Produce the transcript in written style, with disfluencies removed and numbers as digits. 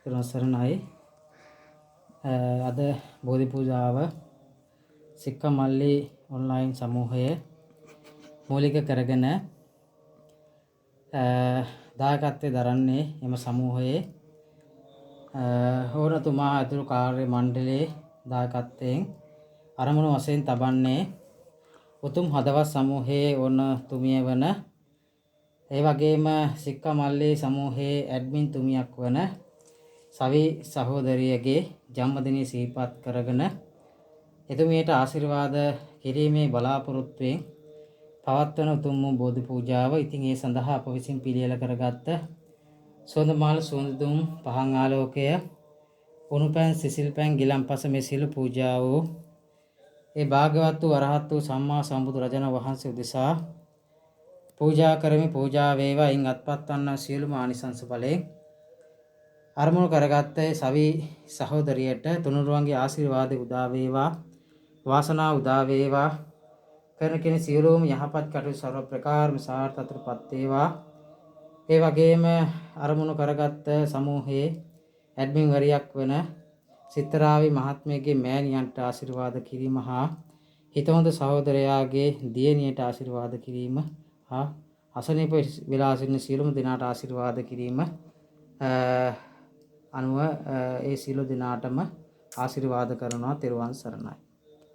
තෙරුවන් සරණයි. අද බෝධි පූජාව සික්කමල්ලි ඔන්ලයින් සමූහයේ මූලික කරගෙන දායකත්වයේ දරන්නේ එම සමූහයේ ඕනතුමා ඇතුළු කාර්ය මණ්ඩලයේ දායකත්වයෙන් අරමුණු වශයෙන් තබන්නේ උතුම් හදවත් සමූහයේ ඕන තුමිය වන ඒ වගේම සික්කමල්ලි සමූහයේ ඇඩ්මින් තුමියක් වන සවි සහෝදරියගේ ජන්මදිනය සිහිපත් කරගෙන එතුමියට ආශිර්වාද කිරීමේ බලාපොරොත්තුවෙන් පවත්වන උතුම් වූ බෝධි පූජාව. ඉතින් ඒ සඳහා අප විසින් පිළියෙල කරගත්ත සුවඳ මාල සුවඳ දුම් පහන් ආලෝකය උණු පැන් සිසිල් පැන් ගිලන්පස මේ සියලු පූජා වූ ඒ භාග්‍යවත් වූ අරහත් වූ සම්මා සම්බුදු රජාණන් වහන්සේ උදෙසා පූජා කරමි. පූජා වේවා. ඉන් අත්පත් වන්නා සියලුම ආනිසංස බලයෙන් අරමුණු කරගත්ත සවි සහෝදරියට තුනුරුවන්ගේ ආශිර්වාද උදා වේවා, වාසනාව උදා වේවා, කරන කෙන සියලුම යහපත් කටයුතු සර්ව ප්‍රකාරම සාර්ථකත්වයටපත් වේවා. ඒ වගේම අරමුණු කරගත්ත සමූහයේ ඇඩ්මින් වරියක් වන සිතරාවි මහත්මියගේ මෑණියන්ට ආශිර්වාද කිරීම හා හිතවන්ත සහෝදරයාගේ දියණියට ආශිර්වාද කිරීම හා අසනීප වෙලා සිටින සියලුම දෙනාට ආශිර්වාද කිරීම අනුව ඒ සියලු දෙනාටම ආශිර්වාද කරනවා. තෙරුවන් සරණයි.